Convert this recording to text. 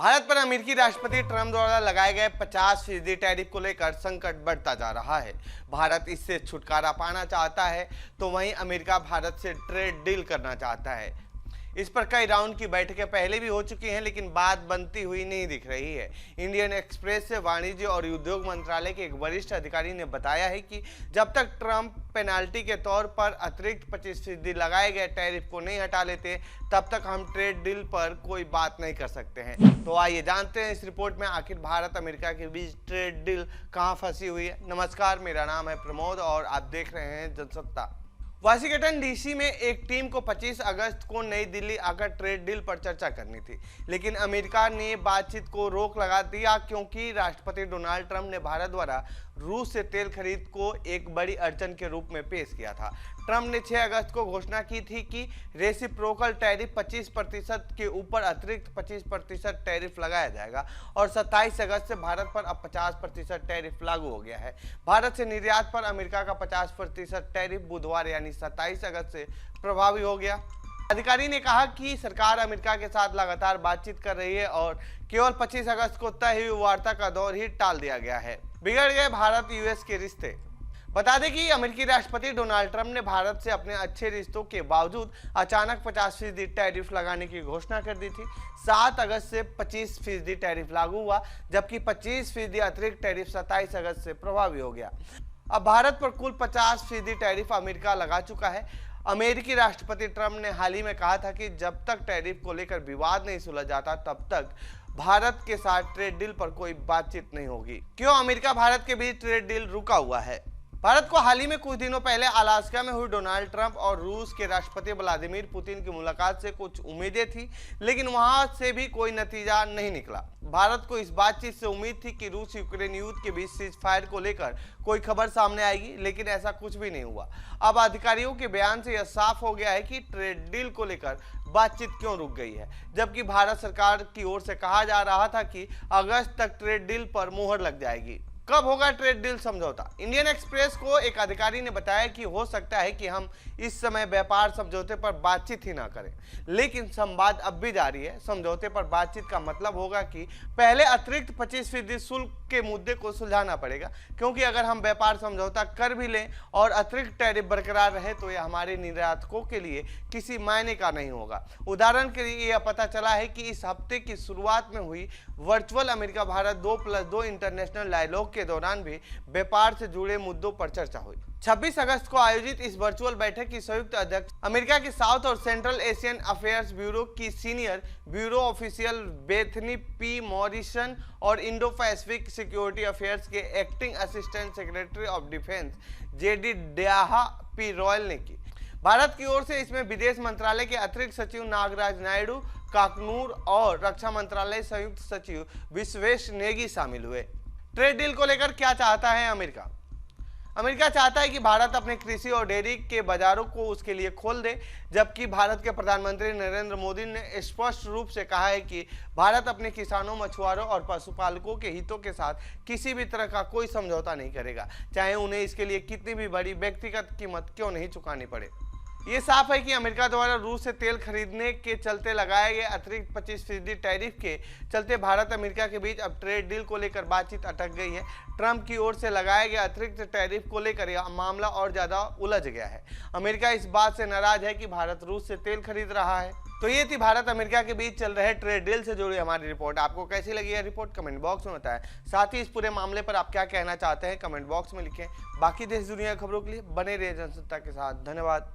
भारत पर अमेरिकी राष्ट्रपति ट्रंप द्वारा लगाए गए 50% टैरिफ को लेकर संकट बढ़ता जा रहा है। भारत इससे छुटकारा पाना चाहता है तो वहीं अमेरिका भारत से ट्रेड डील करना चाहता है। इस पर कई राउंड की बैठकें पहले भी हो चुकी हैं, लेकिन बात बनती हुई नहीं दिख रही है। इंडियन एक्सप्रेस से वाणिज्य और उद्योग मंत्रालय के एक वरिष्ठ अधिकारी ने बताया है कि जब तक ट्रंप पेनाल्टी के तौर पर अतिरिक्त 25% लगाए गए टैरिफ को नहीं हटा लेते, तब तक हम ट्रेड डील पर कोई बात नहीं कर सकते हैं। तो आइए जानते हैं इस रिपोर्ट में आखिर भारत अमेरिका के बीच ट्रेड डील कहां फंसी हुई है। नमस्कार, मेरा नाम है प्रमोद और आप देख रहे हैं जनसत्ता। वाशिंगटन डीसी में एक टीम को 25 अगस्त को नई दिल्ली आकर ट्रेड डील पर चर्चा करनी थी, लेकिन अमेरिका ने बातचीत को रोक लगा दिया क्योंकि राष्ट्रपति डोनाल्ड ट्रंप ने भारत द्वारा रूस से तेल खरीद को एक बड़ी अड़चन के रूप में पेश किया था। ट्रंप ने 6 अगस्त को घोषणा की थी कि रेसिप्रोकल टैरिफ 25% के ऊपर अतिरिक्त 25% टैरिफ लगाया जाएगा और 27 अगस्त से भारत पर अब 50% टैरिफ लागू हो गया है। भारत से निर्यात पर अमेरिका का 50% टैरिफ बुधवार यानी 27 अगस्त से प्रभावी हो गया। अधिकारी ने कहा कि सरकार अमेरिका के साथ लगातार बातचीत कर रही है और केवल 25 अगस्त को तय हुई वार्ता का दौर ही टाल दिया गया है। बिगड़ गए भारत यूएस के रिश्ते। बता दें कि अमेरिकी राष्ट्रपति डोनाल्ड ट्रंप ने भारत से अपने अच्छे रिश्तों के बावजूद अचानक 50% टैरिफ लगाने की घोषणा कर दी थी। 7 अगस्त से 25% टैरिफ लागू हुआ, जबकि 25% अतिरिक्त टैरिफ 27 अगस्त से प्रभावी हो गया। अब भारत पर कुल 50% टैरिफ अमेरिका लगा चुका है। अमेरिकी राष्ट्रपति ट्रंप ने हाल ही में कहा था कि जब तक टैरिफ को लेकर विवाद नहीं सुलझ जाता तब तक भारत के साथ ट्रेड डील पर कोई बातचीत नहीं होगी। क्यों अमेरिका भारत के बीच ट्रेड डील रुका हुआ है? भारत को हाल ही में कुछ दिनों पहले अलास्का में हुई डोनाल्ड ट्रंप और रूस के राष्ट्रपति व्लादिमीर पुतिन की मुलाकात से कुछ उम्मीदें थी, लेकिन वहां से भी कोई नतीजा नहीं निकला। भारत को इस बातचीत से उम्मीद थी कि रूस यूक्रेन युद्ध के बीच सीज फायर को लेकर कोई खबर सामने आएगी, लेकिन ऐसा कुछ भी नहीं हुआ। अब अधिकारियों के बयान से यह साफ हो गया है कि ट्रेड डील को लेकर बातचीत क्यों रुक गई है, जबकि भारत सरकार की ओर से कहा जा रहा था कि अगस्त तक ट्रेड डील पर मुहर लग जाएगी। कब होगा ट्रेड डील समझौता? इंडियन एक्सप्रेस को एक अधिकारी ने बताया कि हो सकता है कि हम इस समय व्यापार समझौते पर बातचीत ही ना करें, लेकिन संवाद अब भी जारी है। समझौते पर बातचीत का मतलब होगा कि पहले अतिरिक्त 25% शुल्क के मुद्दे को सुलझाना पड़ेगा, क्योंकि अगर हम व्यापार समझौता कर भी लें और अतिरिक्त टैरिफ बरकरार रहे तो यह हमारे निर्यातकों के लिए किसी मायने का नहीं होगा। उदाहरण के लिए यह पता चला है कि इस हफ्ते की शुरुआत में हुई virtual America Bharat 2+2 international dialogue के दौरान भी व्यापार से जुड़े मुद्दों पर चर्चा हुई। 26 अगस्त को आयोजित इस वर्चुअल बैठक की संयुक्त अध्यक्ष अमेरिका की साउथ और सेंट्रल एशियन अफेयर्स ब्यूरो की senior bureau official Bethany P Morrison और इंडो पैसिफिक सिक्योरिटी अफेयर्स के acting assistant secretary of defense Jedidiah P Royal ने की। भारत की ओर से इसमें विदेश मंत्रालय के अतिरिक्त सचिव नागराज नायडू काकनूर और रक्षा मंत्रालय संयुक्त सचिव विश्वेश नेगी शामिल हुए। ट्रेड डील को लेकर क्या चाहता है अमेरिका? अमेरिका चाहता है कि भारत अपने कृषि और डेयरी के बाजारों को उसके लिए खोल दे, जबकि भारत के प्रधानमंत्री नरेंद्र मोदी ने स्पष्ट रूप से कहा है कि भारत अपने किसानों, मछुआरों और पशुपालकों के हितों के साथ किसी भी तरह का कोई समझौता नहीं करेगा, चाहे उन्हें इसके लिए कितनी भी बड़ी व्यक्तिगत कीमत क्यों नहीं चुकानी पड़े। ये साफ है कि अमेरिका द्वारा रूस से तेल खरीदने के चलते लगाए गए अतिरिक्त 25% टैरिफ के चलते भारत अमेरिका के बीच अब ट्रेड डील को लेकर बातचीत अटक गई है। ट्रंप की ओर से लगाए गए अतिरिक्त टैरिफ को लेकर यह मामला और ज्यादा उलझ गया है। अमेरिका इस बात से नाराज है कि भारत रूस से तेल खरीद रहा है। तो ये थी भारत अमेरिका के बीच चल रहे ट्रेड डील से जुड़ी हमारी रिपोर्ट। आपको कैसी लगी यह रिपोर्ट कमेंट बॉक्स में बताएं। साथ ही इस पूरे मामले पर आप क्या कहना चाहते हैं कमेंट बॉक्स में लिखें। बाकी देश दुनिया खबरों के लिए बने रहिए जनसत्ता के साथ। धन्यवाद।